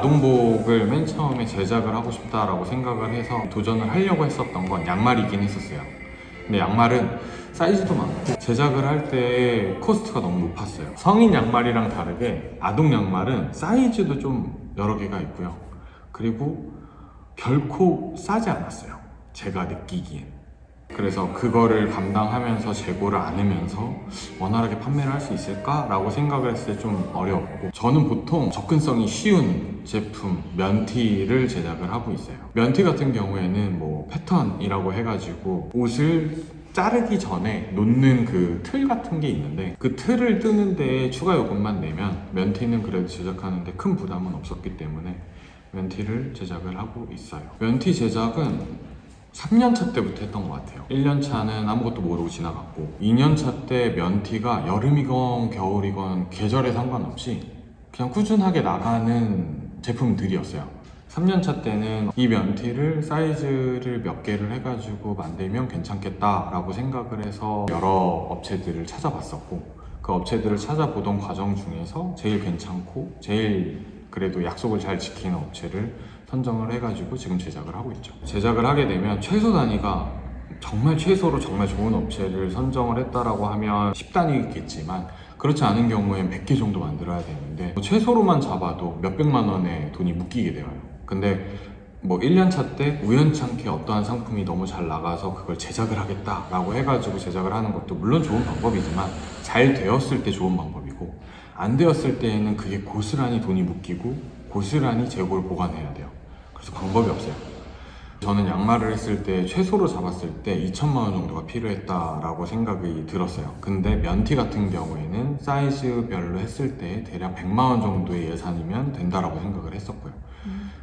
아동복을 맨 처음에 제작을 하고 싶다라고 생각을 해서 도전을 하려고 했었던 건 양말이긴 했었어요. 근데 양말은 사이즈도 많고 제작을 할 때 코스트가 너무 높았어요. 성인 양말이랑 다르게 아동 양말은 사이즈도 좀 여러 개가 있고요. 그리고 결코 싸지 않았어요. 제가 느끼기엔. 그래서 그거를 감당하면서 재고를 안으면서 원활하게 판매를 할 수 있을까라고 생각을 했을 때 좀 어려웠고, 저는 보통 접근성이 쉬운 제품 면티를 제작을 하고 있어요. 면티 같은 경우에는 뭐 패턴이라고 해가지고 옷을 자르기 전에 놓는 그 틀 같은 게 있는데, 그 틀을 뜨는 데에 추가 요금만 내면 면티는 그래도 제작하는데 큰 부담은 없었기 때문에 면티를 제작을 하고 있어요. 면티 제작은 3년차 때부터 했던 것 같아요. 1년차는 아무것도 모르고 지나갔고, 2년차 때 면티가 여름이건 겨울이건 계절에 상관없이 그냥 꾸준하게 나가는 제품들이었어요. 3년차 때는 이 면티를 사이즈를 몇 개를 해가지고 만들면 괜찮겠다라고 생각을 해서 여러 업체들을 찾아봤었고, 그 업체들을 찾아보던 과정 중에서 제일 괜찮고 제일 그래도 약속을 잘 지키는 업체를 선정을 해가지고 지금 제작을 하고 있죠. 제작을 하게 되면 최소 단위가 정말 최소로 정말 좋은 업체를 선정을 했다라고 하면 10단위겠지만, 그렇지 않은 경우엔 100개 정도 만들어야 되는데 최소로만 잡아도 몇백만 원의 돈이 묶이게 되어요. 근데 뭐 1년차 때 우연찮게 어떠한 상품이 너무 잘 나가서 그걸 제작을 하겠다라고 해가지고 제작을 하는 것도 물론 좋은 방법이지만, 잘 되었을 때 좋은 방법이고, 안 되었을 때에는 그게 고스란히 돈이 묶이고 고스란히 재고를 보관해야 돼요. 그래서 방법이 없어요. 저는 양말을 했을 때 최소로 잡았을 때 2천만 원 정도가 필요했다라고 생각이 들었어요. 근데 면티 같은 경우에는 사이즈별로 했을 때 대략 100만 원 정도의 예산이면 된다라고 생각을 했었고요.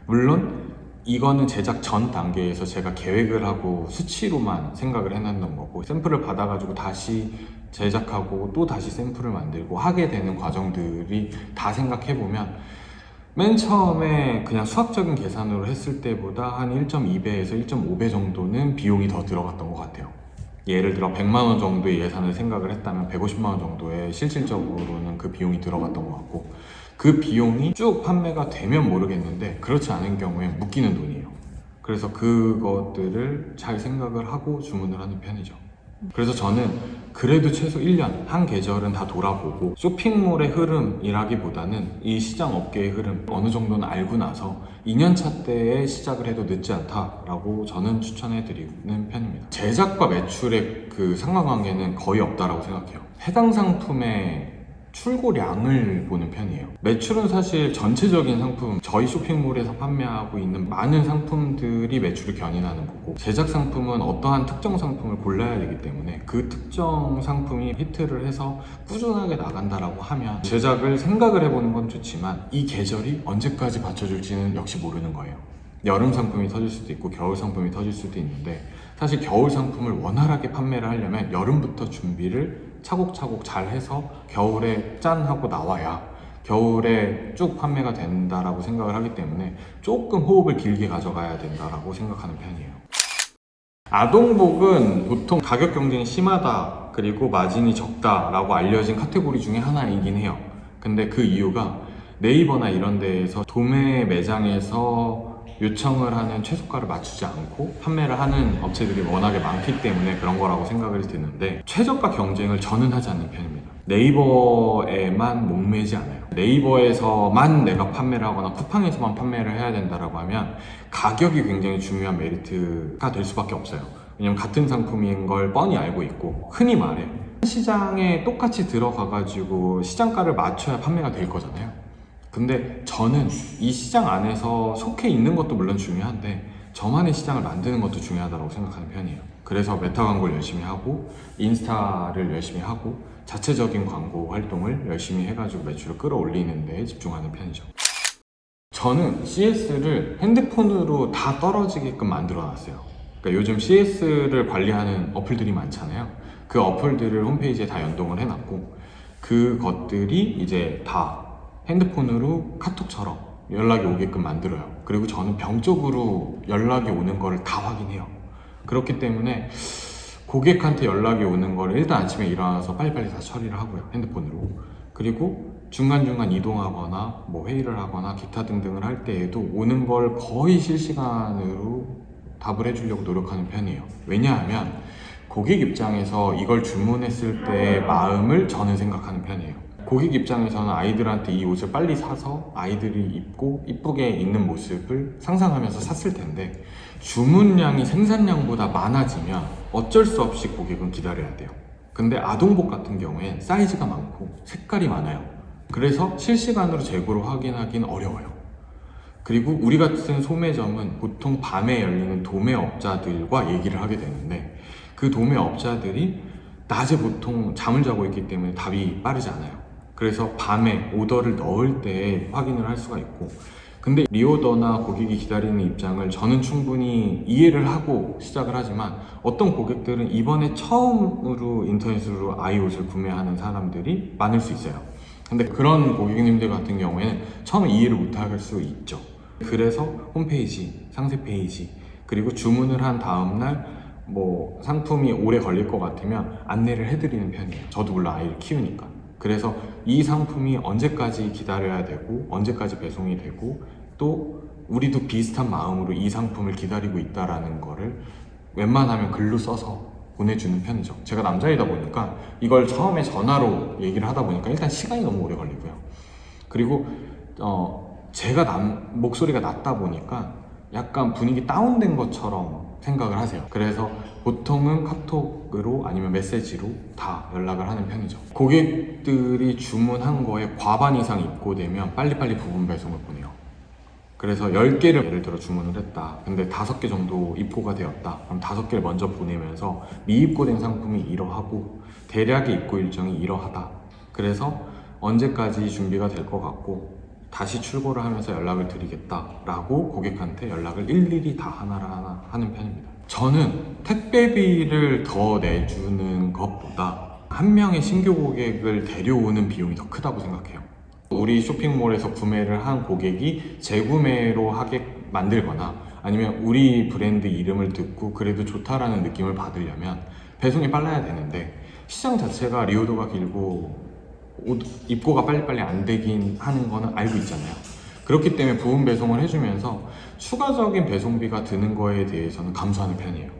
물론 이거는 제작 전 단계에서 제가 계획을 하고 수치로만 생각을 해놨던 거고, 샘플을 받아가지고 다시 제작하고 또 다시 샘플을 만들고 하게 되는 과정들이 다 생각해보면 맨 처음에 그냥 수학적인 계산으로 했을 때보다 한 1.2배에서 1.5배 정도는 비용이 더 들어갔던 것 같아요. 예를 들어 100만 원 정도의 예산을 생각을 했다면 150만 원 정도의 실질적으로는 그 비용이 들어갔던 것 같고, 그 비용이 쭉 판매가 되면 모르겠는데 그렇지 않은 경우에 묶이는 돈이에요. 그래서 그것들을 잘 생각을 하고 주문을 하는 편이죠. 그래서 저는 그래도 최소 1년, 한 계절은 다 돌아보고 쇼핑몰의 흐름이라기보다는 이 시장 업계의 흐름 어느 정도는 알고 나서 2년차 때에 시작을 해도 늦지 않다라고 저는 추천해 드리는 편입니다. 제작과 매출의 그 상관관계는 거의 없다라고 생각해요. 해당 상품의 출고량을 보는 편이에요. 매출은 사실 전체적인 상품, 저희 쇼핑몰에서 판매하고 있는 많은 상품들이 매출을 견인하는 거고, 제작 상품은 어떠한 특정 상품을 골라야 되기 때문에 그 특정 상품이 히트를 해서 꾸준하게 나간다라고 하면 제작을 생각을 해보는 건 좋지만, 이 계절이 언제까지 받쳐줄지는 역시 모르는 거예요. 여름 상품이 터질 수도 있고 겨울 상품이 터질 수도 있는데, 사실 겨울 상품을 원활하게 판매를 하려면 여름부터 준비를 차곡차곡 잘 해서 겨울에 짠 하고 나와야 겨울에 쭉 판매가 된다라고 생각을 하기 때문에 조금 호흡을 길게 가져가야 된다라고 생각하는 편이에요. 아동복은 보통 가격 경쟁이 심하다, 그리고 마진이 적다라고 알려진 카테고리 중에 하나이긴 해요. 근데 그 이유가 네이버나 이런 데에서 도매 매장에서 요청을 하는 최소가를 맞추지 않고 판매를 하는 업체들이 워낙에 많기 때문에 그런 거라고 생각을 드는데, 최저가 경쟁을 저는 하지 않는 편입니다. 네이버에만 목매지 않아요. 네이버에서만 내가 판매를 하거나 쿠팡에서만 판매를 해야 된다라고 하면 가격이 굉장히 중요한 메리트가 될 수밖에 없어요. 왜냐면 같은 상품인 걸 뻔히 알고 있고, 흔히 말해 시장에 똑같이 들어가가지고 시장가를 맞춰야 판매가 될 거잖아요. 근데 저는 이 시장 안에서 속해 있는 것도 물론 중요한데 저만의 시장을 만드는 것도 중요하다고 생각하는 편이에요. 그래서 메타 광고를 열심히 하고 인스타를 열심히 하고 자체적인 광고 활동을 열심히 해가지고 매출을 끌어올리는 데 집중하는 편이죠. 저는 CS를 핸드폰으로 다 떨어지게끔 만들어 놨어요. 그러니까 요즘 CS를 관리하는 어플들이 많잖아요. 그 어플들을 홈페이지에 다 연동을 해놨고, 그것들이 이제 다 핸드폰으로 카톡처럼 연락이 오게끔 만들어요. 그리고 저는 병적으로 연락이 오는 거를 다 확인해요. 그렇기 때문에 고객한테 연락이 오는 거를 일단 아침에 일어나서 빨리빨리 다 처리를 하고요, 핸드폰으로. 그리고 중간중간 이동하거나 뭐 회의를 하거나 기타 등등을 할 때에도 오는 걸 거의 실시간으로 답을 해주려고 노력하는 편이에요. 왜냐하면 고객 입장에서 이걸 주문했을 때의 마음을 저는 생각하는 편이에요. 고객 입장에서는 아이들한테 이 옷을 빨리 사서 아이들이 입고 이쁘게 입는 모습을 상상하면서 샀을 텐데, 주문량이 생산량보다 많아지면 어쩔 수 없이 고객은 기다려야 돼요. 근데 아동복 같은 경우엔 사이즈가 많고 색깔이 많아요. 그래서 실시간으로 재고를 확인하기는 어려워요. 그리고 우리 같은 소매점은 보통 밤에 열리는 도매업자들과 얘기를 하게 되는데, 그 도매업자들이 낮에 보통 잠을 자고 있기 때문에 답이 빠르지 않아요. 그래서 밤에 오더를 넣을 때 확인을 할 수가 있고, 근데 리오더나 고객이 기다리는 입장을 저는 충분히 이해를 하고 시작을 하지만, 어떤 고객들은 이번에 처음으로 인터넷으로 아이 옷을 구매하는 사람들이 많을 수 있어요. 근데 그런 고객님들 같은 경우에는 처음에 이해를 못할 수 있죠. 그래서 홈페이지, 상세 페이지, 그리고 주문을 한 다음날 뭐 상품이 오래 걸릴 것 같으면 안내를 해드리는 편이에요. 저도 물론 아이를 키우니까. 그래서 이 상품이 언제까지 기다려야 되고 언제까지 배송이 되고, 또 우리도 비슷한 마음으로 이 상품을 기다리고 있다라는 거를 웬만하면 글로 써서 보내주는 편이죠. 제가 남자이다 보니까 이걸 처음에 전화로 얘기를 하다 보니까 일단 시간이 너무 오래 걸리고요. 그리고 제가 목소리가 낮다 보니까 약간 분위기 다운된 것처럼 생각을 하세요. 그래서 보통은 카톡으로 아니면 메시지로 다 연락을 하는 편이죠. 고객들이 주문한 거에 과반 이상 입고되면 빨리빨리 부분 배송을 보내요. 그래서 10개를 예를 들어 주문을 했다. 근데 5개 정도 입고가 되었다. 그럼 5개를 먼저 보내면서 미입고된 상품이 이러하고 대략의 입고 일정이 이러하다. 그래서 언제까지 준비가 될 것 같고 다시 출고를 하면서 연락을 드리겠다라고 고객한테 연락을 일일이 다 하나하나 하는 편입니다. 저는 택배비를 더 내주는 것보다 한 명의 신규 고객을 데려오는 비용이 더 크다고 생각해요. 우리 쇼핑몰에서 구매를 한 고객이 재구매로 하게 만들거나 아니면 우리 브랜드 이름을 듣고 그래도 좋다라는 느낌을 받으려면 배송이 빨라야 되는데, 시장 자체가 리오더가 길고 입고가 빨리빨리 안 되긴 하는 거는 알고 있잖아요. 그렇기 때문에 부분 배송을 해주면서 추가적인 배송비가 드는 거에 대해서는 감수하는 편이에요.